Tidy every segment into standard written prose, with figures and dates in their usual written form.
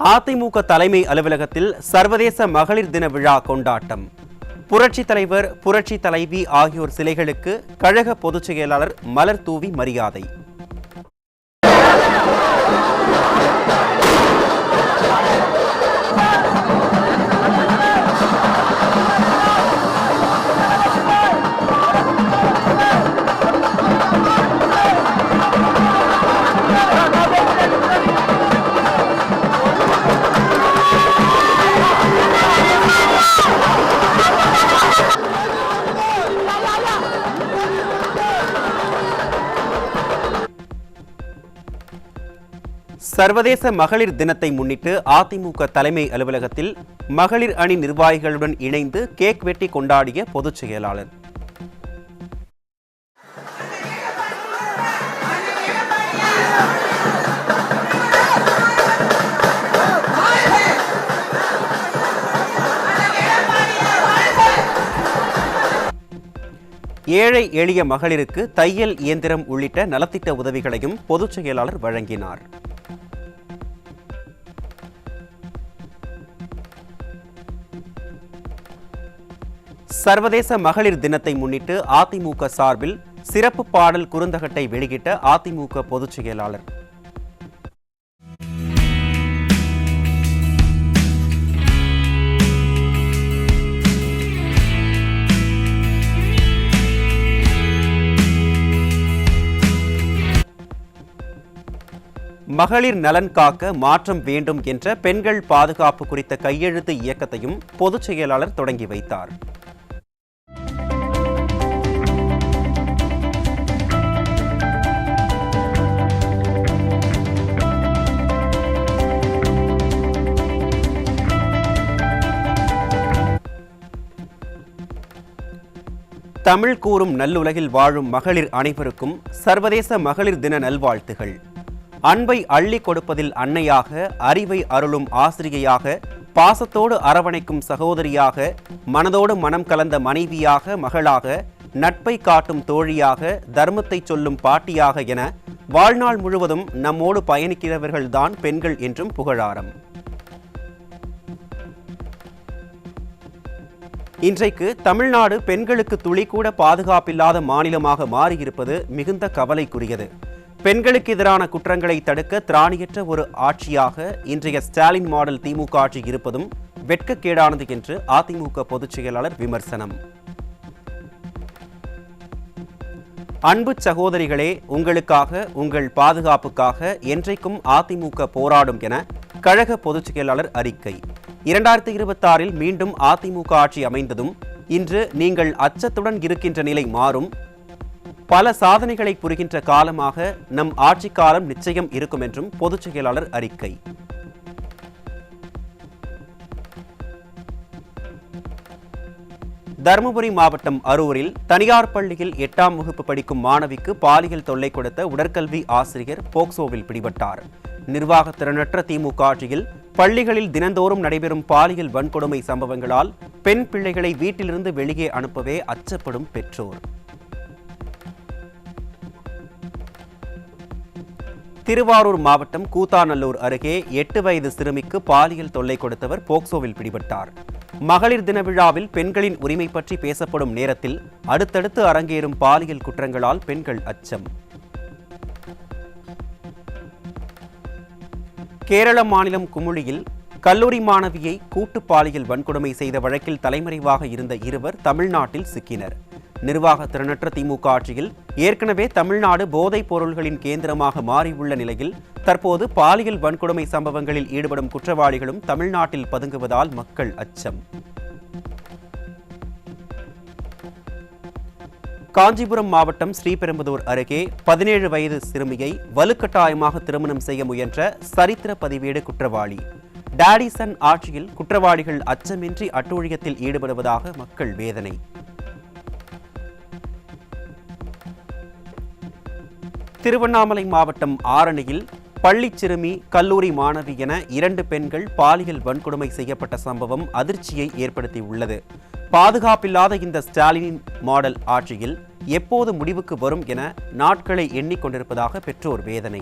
அதிமுக தலைமை அலுவலகத்தில் சர்வதேச மகளிர் தின விழா கொண்டாட்டம். புரட்சித் தலைவர், புரட்சி தலைவி ஆகியோர் சிலைகளுக்கு கழக பொதுச் செயலாளர் மலர் தூவி மரியாதை. சர்வதேச மகளிர் தினத்தை முன்னிட்டு அதிமுக தலைமை அலுவலகத்தில் மகளிர் அணி நிர்வாகிகளுடன் இணைந்து கேக் வெட்டி கொண்டாடிய பொதுச் செயலாளர். ஏழை எளிய மகளிருக்கு தையல் இயந்திரம் உள்ளிட்ட நலத்திட்ட உதவிகளையும் பொதுச் செயலாளர் வழங்கினார். சர்வதேச மகளிர் தினத்தை முன்னிட்டு அதிமுக சார்பில் சிறப்பு பாடல் குறுந்தகட்டை வெளியிட்ட அதிமுக பொதுச் செயலாளர். மகளிர் நலன் காக்க மாற்றம் வேண்டும் என்ற பெண்கள் பாதுகாப்பு குறித்த கையெழுத்து இயக்கத்தையும் பொதுச் செயலாளர் தொடங்கி வைத்தார். தமிழ் கூறும் நல்லுலகில் வாழும் மகளிர் அனைவருக்கும் சர்வதேச மகளிர் தின நல்வாழ்த்துகள். அன்பை அள்ளி கொடுப்பதில் அன்னையாக, அறிவை அருளும் ஆசிரியையாக, பாசத்தோடு அரவணைக்கும் சகோதரியாக, மனதோடு மனம் கலந்த மனைவியாக, மகளாக, நட்பை காட்டும் தோழியாக, தர்மத்தை சொல்லும் பாட்டியாக என வாழ்நாள் முழுவதும் நம்மோடு பயணிக்கிறவர்கள்தான் பெண்கள் என்றும் புகழாரம். இன்றைக்கு தமிழ்நாடு பெண்களுக்கு துளி கூட பாதுகாப்பில்லாத மாநிலமாக மாறியிருப்பது மிகுந்த கவலைக்குரியது. பெண்களுக்கு எதிரான குற்றங்களை தடுக்க திராணியற்ற ஒரு ஆட்சியாக இன்றைய ஸ்டாலின் மாடல் திமுக ஆட்சி இருப்பதும் வெட்கக்கேடானது என்று அதிமுக பொதுச் செயலாளர் விமர்சனம். அன்பு சகோதரிகளே, உங்களுக்காக, உங்கள் பாதுகாப்புக்காக என்றைக்கும் அதிமுக போராடும் என கழக பொதுச் செயலாளர் அறிக்கை. 2026 மீண்டும் அதிமுக ஆட்சி அமைந்ததும் இன்று நீங்கள் அச்சத்துடன் இருக்கின்ற நிலை மாறும். பல சாதனைகளை புரிகின்ற காலமாக நம் ஆட்சி காலம் நிச்சயம் இருக்கும் என்றும் பொதுச் செயலாளர் அறிக்கை. தருமபுரி மாவட்டம் அரூரில் தனியார் பள்ளியில் 8ஆம் வகுப்பு படிக்கும் மாணவிக்கு பாலியல் தொல்லை கொடுத்த உடற்கல்வி ஆசிரியர் போக்சோவில் பிடிபட்டார். நிர்வாக திறனற்ற திமுக ஆட்சியில் பள்ளிகளில் தினந்தோறும் நடைபெறும் பாலியல் வன்கொடுமை சம்பவங்களால் பெண் பிள்ளைகளை வீட்டிலிருந்து வெளியே அனுப்பவே அச்சப்படும் பெற்றோர். திருவாரூர் மாவட்டம் கூத்தாநல்லூர் அருகே 8 வயது சிறுமிக்கு பாலியல் தொல்லை கொடுத்தவர் போக்சோவில் பிடிபட்டார். மகளிர் தின விழாவில் பெண்களின் உரிமை பற்றி பேசப்படும் நேரத்தில் அடுத்தடுத்து அரங்கேறும் பாலியல் குற்றங்களால் பெண்கள் அச்சம். கேரள மாநிலம் குமுளியில் கல்லூரி மாணவியை கூட்டு பாலியல் வன்கொடுமை செய்த வழக்கில் தலைமறைவாக இருந்த இருவர் தமிழ்நாட்டில் சிக்கினர். நிர்வாக திறனற்ற திமுக ஆட்சியில் ஏற்கனவே தமிழ்நாடு போதைப் பொருள்களின் கேந்திரமாக மாறியுள்ள நிலையில் தற்போது பாலியல் வன்கொடுமை சம்பவங்களில் ஈடுபடும் குற்றவாளிகளும் தமிழ்நாட்டில் பதுங்குவதால் மக்கள் அச்சம். காஞ்சிபுரம் மாவட்டம் ஸ்ரீபெரும்புதூர் அருகே 17 வயது சிறுமியை வலுக்கட்டாயமாக திருமணம் செய்ய முயன்ற சரித்திர பதிவேடு குற்றவாளி. டாடிசன் ஆட்சியில் குற்றவாளிகள் அச்சமின்றி அட்டூழியத்தில் ஈடுபடுவதாக மக்கள் வேதனை. திருவண்ணாமலை மாவட்டம் ஆரணியில் பள்ளி சிறுமி, கல்லூரி மாணவி என 2 பெண்கள் பாலியல் வன்கொடுமை செய்யப்பட்ட சம்பவம் அதிர்ச்சியை ஏற்படுத்தியுள்ளது. பாதுகாப்பில்லாத இந்த ஸ்டாலின் மாடல் ஆட்சியில் எப்போது முடிவுக்கு வரும் என நாட்களை எண்ணிக்கொண்டிருப்பதாக பெற்றோர் வேதனை.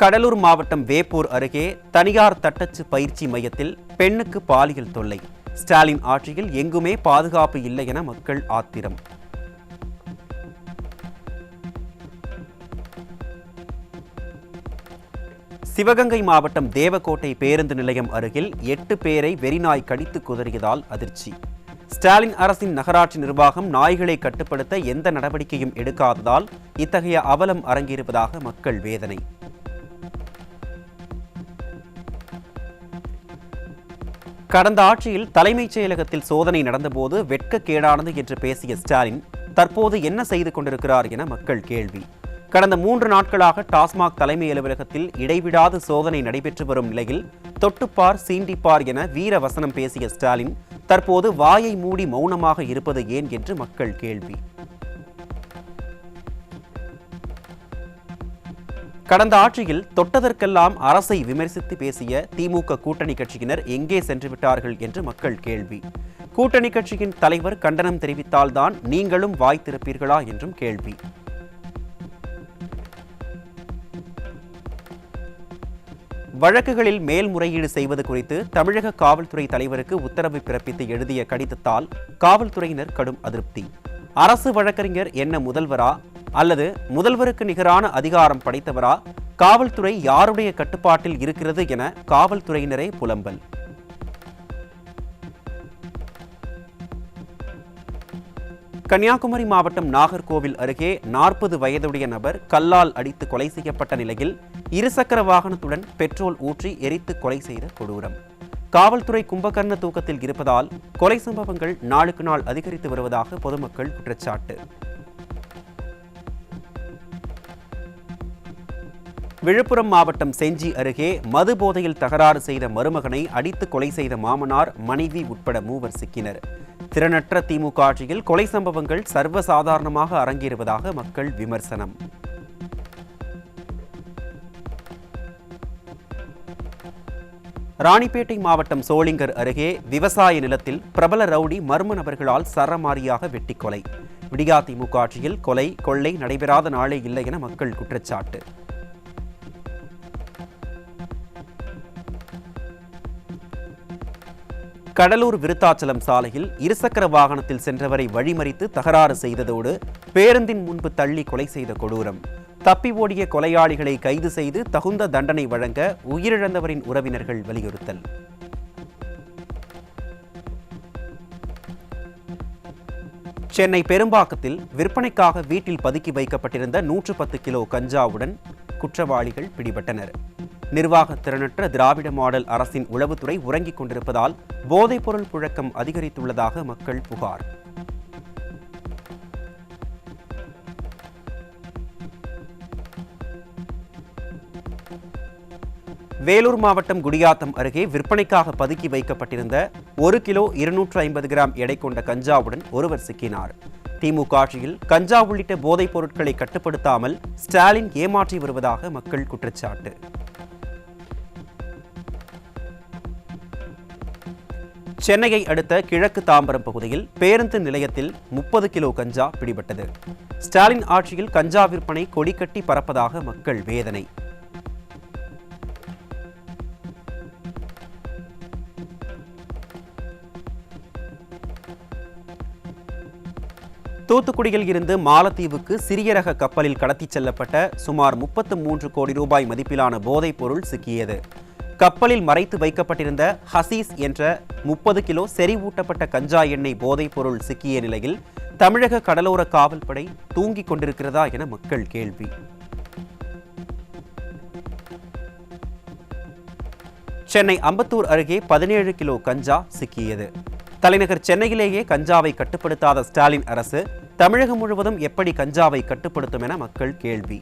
கடலூர் மாவட்டம் வேப்பூர் அருகே தனியார் தட்டச்சு பயிற்சி மையத்தில் பெண்ணுக்கு பாலியல் தொல்லை. ஸ்டாலின் ஆட்சியில் எங்குமே பாதுகாப்பு இல்லை என மக்கள் ஆத்திரம். சிவகங்கை மாவட்டம் தேவக்கோட்டை பேருந்து நிலையம் அருகில் 8 பேரை வெறிநாய் கடித்து குதறியதால் அதிர்ச்சி. ஸ்டாலின் அரசின் நகராட்சி நிர்வாகம் நாய்களை கட்டுப்படுத்த எந்த நடவடிக்கையும் எடுக்காததால் இத்தகைய அவலம் அரங்கேறுவதாக மக்கள் வேதனை. கடந்த ஆட்சியில் தலைமைச் செயலகத்தில் சோதனை நடந்தபோது வெட்கக்கேடானது என்று பேசிய ஸ்டாலின் தற்போது என்ன செய்து கொண்டிருக்கிறார் என மக்கள் கேள்வி. கடந்த 3 நாட்களாக டாஸ்மாக் தலைமை அலுவலகத்தில் இடைவிடாது சோதனை நடைபெற்று வரும் நிலையில் தொட்டுப்பார் சீண்டிப்பார் என வீர வசனம் பேசிய ஸ்டாலின் தற்போது வாயை மூடி மௌனமாக இருப்பது ஏன் என்று மக்கள் கேள்வி. கடந்த ஆட்சியில் தொட்டதற்கெல்லாம் அரசை விமர்சித்து பேசிய திமுக கூட்டணி கட்சியினர் எங்கே சென்று விட்டார்கள் என்று மக்கள் கேள்வி. கூட்டணி கட்சியின் தலைவர் கண்டனம் தெரிவித்தால்தான் நீங்களும் வாய் திறப்பீர்களா என்றும் கேள்வி. வழக்குகளில் மேல்முறையீடு செய்வது குறித்து தமிழக காவல்துறை தலைவருக்கு உத்தரவு பிறப்பித்து எழுதிய கடிதத்தால் காவல்துறையினர் கடும் அதிருப்தி. அரசு வழக்கறிஞர் என்ன முதல்வரா அல்லது முதல்வருக்கு நிகரான அதிகாரம் படைத்தவரா? காவல்துறை யாருடைய கட்டுப்பாட்டில் இருக்கிறது என காவல்துறையினரே புலம்பல். கன்னியாகுமரி மாவட்டம் நாகர்கோவில் அருகே 40 வயதுடைய நபர் கல்லால் அடித்து கொலை செய்யப்பட்ட நிலையில் இருசக்கர வாகனத்துடன் பெட்ரோல் ஊற்றி எரித்து கொலை செய்த கொடூரம். காவல்துறை கும்பகர்ண தூக்கத்தில் இருப்பதால் கொலை சம்பவங்கள் நாளுக்கு நாள் அதிகரித்து வருவதாக பொதுமக்கள் குற்றச்சாட்டு. விழுப்புரம் மாவட்டம் செஞ்சி அருகே மது போதையில் தகராறு செய்த மருமகனை அடித்து கொலை செய்த மாமனார், மனைவி உட்பட 3 சிக்கினர். திறனற்ற திமுக ஆட்சியில் கொலை சம்பவங்கள் சர்வசாதாரணமாக அரங்கேறுவதாக மக்கள் விமர்சனம். ராணிப்பேட்டை மாவட்டம் சோளிங்கர் அருகே விவசாய நிலத்தில் பிரபல ரவுடி மர்ம நபர்களால் சரமாரியாக வெட்டி கொலை. விடியா திமுக ஆட்சியில் கொலை கொள்ளை நடைபெறாத நாளே இல்லை என மக்கள் குற்றச்சாட்டு. கடலூர் விருத்தாச்சலம் சாலையில் இருசக்கர வாகனத்தில் சென்றவரை வழிமறித்து தகராறு செய்ததோடு பேருந்தின் முன்பு தள்ளி கொலை செய்த கொடூரம். தப்பி ஓடிய கொலையாளிகளை கைது செய்து தகுந்த தண்டனை வழங்க உயிரிழந்தவரின் உறவினர்கள் வலியுறுத்தல். சென்னை பெரும்பாக்கத்தில் விற்பனைக்காக வீட்டில் பதுக்கி வைக்கப்பட்டிருந்த 110 கிலோ கஞ்சாவுடன் குற்றவாளிகள் பிடிபட்டனர். நிர்வாக திறனற்ற திராவிட மாடல் அரசின் உளவுத்துறை உறங்கிக் கொண்டிருப்பதால் போதைப்பொருள் புழக்கம் அதிகரித்துள்ளதாக மக்கள் புகார். வேலூர் மாவட்டம் குடியாத்தம் அருகே விற்பனைக்காக பதுக்கி வைக்கப்பட்டிருந்த 1 கிலோ 250 கிராம் எடை கொண்ட கஞ்சாவுடன் ஒருவர் சிக்கினார். திமுக ஆட்சியில் கஞ்சா உள்ளிட்ட போதைப் பொருட்களை கட்டுப்படுத்தாமல் ஸ்டாலின் ஏமாற்றி வருவதாக மக்கள் குற்றச்சாட்டு. சென்னையை அடுத்த கிழக்கு தாம்பரம் பகுதியில் பேருந்து நிலையத்தில் 30 கிலோ கஞ்சா பிடிபட்டது. ஸ்டாலின் ஆட்சியில் கஞ்சா விற்பனை கொடிக்கட்டி பறப்பதாக மக்கள் வேதனை. தூத்துக்குடியில் இருந்து மாலத்தீவுக்கு சிறிய ரக கப்பலில் கடத்திச் செல்லப்பட்ட சுமார் 33 கோடி ரூபாய் மதிப்பிலான போதைப் பொருள் சிக்கியது. கப்பலில் மறைத்து வைக்கப்பட்டிருந்த ஹசீஸ் என்ற 30 கிலோ செறிவூட்டப்பட்ட கஞ்சா எண்ணெய் போதைப் பொருள் சிக்கிய நிலையில் தமிழக கடலோர காவல்படை தூங்கிக் கொண்டிருக்கிறதா என மக்கள் கேள்வி. சென்னை அம்பத்தூர் அருகே 17 கிலோ கஞ்சா சிக்கியது. தலைநகர் சென்னையிலேயே கஞ்சாவை கட்டுப்படுத்தாத ஸ்டாலின் அரசு தமிழகம் முழுவதும் எப்படி கஞ்சாவை கட்டுப்படுத்தும் என மக்கள் கேள்வி.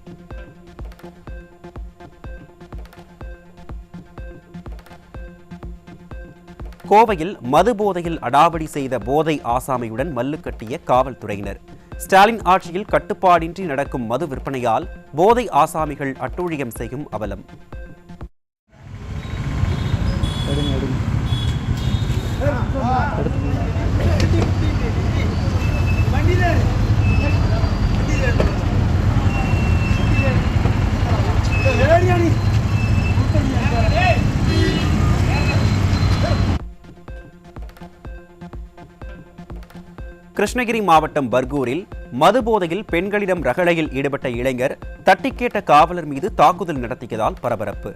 கோவையில் மது போதையில் அடாவடி செய்த போதை ஆசாமியுடன் மல்லு கட்டிய காவல்துறையினர். ஸ்டாலின் ஆட்சியில் கட்டுப்பாடின்றி நடக்கும் மது விற்பனையால் போதை ஆசாமிகள் அட்டூழியம் செய்யும் அவலம். வண்டியில கிருஷ்ணகிரி மாவட்டம் பர்கூரில் மது போதையில் பெண்களிடம் ரகளையில் ஈடுபட்ட இளைஞர் தட்டி கேட்ட காவலர் மீது தாக்குதல் நடத்தியதால் பரபரப்பு.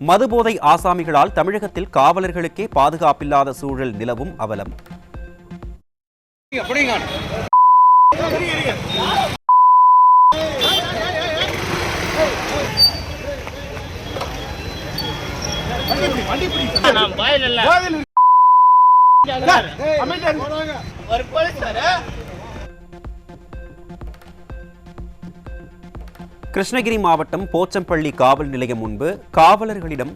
மதுபோதை ஆசாமிகளால் தமிழகத்தில் காவலர்களுக்கே பாதுகாப்பில்லாத சூழல் நிலவும் அவலம். கிருஷ்ணகிரி மாவட்டம் போச்சம்பள்ளி காவல் நிலையம் முன்பு காவலர்களிடம்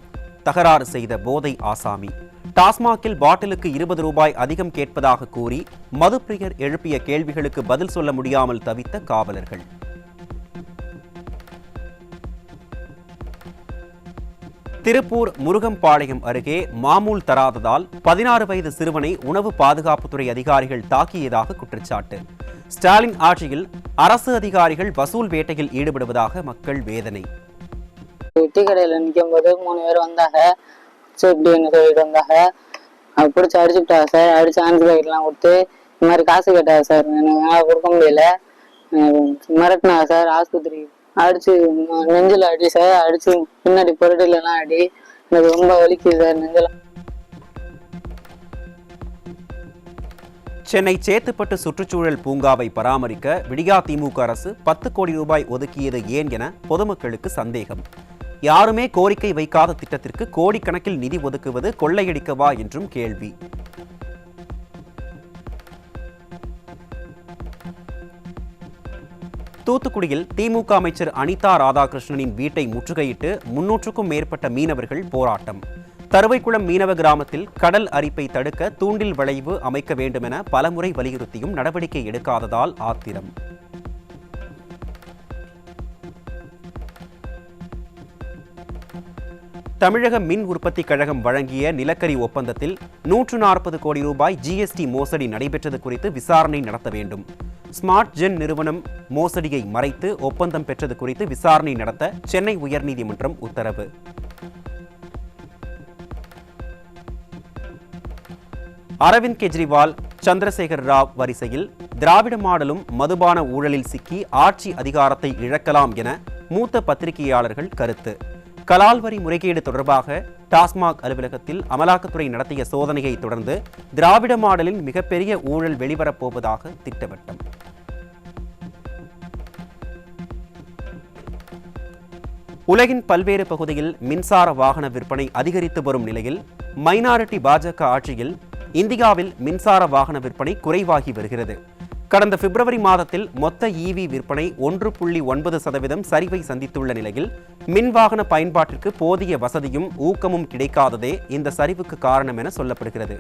தகராறு செய்த போதை ஆசாமி. டாஸ்மாகில் பாட்டிலுக்கு 20 ரூபாய் அதிகம் கேட்பதாக கூறி மதுப்பிரியர் எழுப்பிய கேள்விகளுக்கு பதில் சொல்ல முடியாமல் தவித்த காவலர்கள். திருப்பூர் முருகம்பாளையம் அருகே மாமூல் தராததால் 16 வயது சிறுவனை உணவு பாதுகாப்புத்துறை அதிகாரிகள் தாக்கியதாக குற்றச்சாட்டு. ஸ்டாலின் ஆட்சியில் அரசு அதிகாரிகள் வசூல் வேட்டையில் ஈடுபடுவதாக மக்கள் வேதனை. டீ கடையில் நிற்கும் போது 3 பேர் வந்தாங்க. சேஃப்டின்னு சொல்லிட்டு வந்தாங்க. பிடிச்சி அடிச்சுட்டாங்க சார். அடிச்சு ஆன்ஸ் பேக்கெட்லாம் கொடுத்து இந்த மாதிரி காசு கேட்டாங்க சார். எனக்கு கொடுக்க முடியல. மிரட்டினாங்க சார். ஆஸ்பத்திரி அடிச்சு நெஞ்சில் அடி சார். அடிச்சு பின்னாடி பொருட்கள்லாம் அடி. எனக்கு ரொம்ப வலிக்குது சார் நெஞ்சில். சென்னை சேத்துப்பட்டு சுற்றுச்சூழல் பூங்காவை பராமரிக்க விடியா திமுக அரசு 10 கோடி ரூபாய் ஒதுக்கியது ஏன் என பொதுமக்களுக்கு சந்தேகம். யாருமே கோரிக்கை வைக்காத திட்டத்திற்கு கோடிக்கணக்கில் நிதி ஒதுக்குவது கொள்ளையடிக்கவா என்றும் கேள்வி. தூத்துக்குடியில் திமுக அமைச்சர் அனிதா ராதாகிருஷ்ணனின் வீட்டை முற்றுகையிட்டு 300க்கும் மேற்பட்ட மீனவர்கள் போராட்டம். தருவைக்குளம் மீனவ கிராமத்தில் கடல் அரிப்பை தடுக்க தூண்டில் வளைவு அமைக்க வேண்டும் என பலமுறை வலியுறுத்தியும் நடவடிக்கை எடுக்காததால் ஆத்திரம். தமிழக மின் உற்பத்தி கழகம் வழங்கிய நிலக்கரி ஒப்பந்தத்தில் 140 கோடி ரூபாய் ஜிஎஸ்டி மோசடி நடைபெற்றது குறித்து விசாரணை நடத்த வேண்டும். ஸ்மார்ட் ஜென் நிறுவனம் மோசடியை மறைத்து ஒப்பந்தம் பெற்றது குறித்து விசாரணை நடத்த சென்னை உயர்நீதிமன்றம் உத்தரவு. அரவிந்த் கெஜ்ரிவால், சந்திரசேகர் ராவ் வரிசையில் திராவிட மாடலும் மதுபான ஊழலில் சிக்கி ஆட்சி அதிகாரத்தை இழக்கலாம் என மூத்த பத்திரிகையாளர்கள் கருத்து. கலால் வரி முறைகேடு தொடர்பாக டாஸ்மாக் அலுவலகத்தில் அமலாக்கத்துறை நடத்திய சோதனையை தொடர்ந்து திராவிட மாடலின் மிகப்பெரிய ஊழல் வெளிவரப்போவதாக திட்டவட்டம். உலகின் பல்வேறு பகுதியில் மின்சார வாகன விற்பனை அதிகரித்து வரும் நிலையில் மைனாரிட்டி பாஜக ஆட்சியில் இந்தியாவில் மின்சார வாகன விற்பனை குறைவாகி வருகிறது. கடந்த பிப்ரவரி மாதத்தில் மொத்த ஈவி விற்பனை 1.9% சரிவை சந்தித்துள்ள நிலையில் மின் வாகன பயன்பாட்டிற்கு போதிய வசதியும் ஊக்கமும் கிடைக்காததே இந்த சரிவுக்கு காரணம் என சொல்லப்படுகிறது.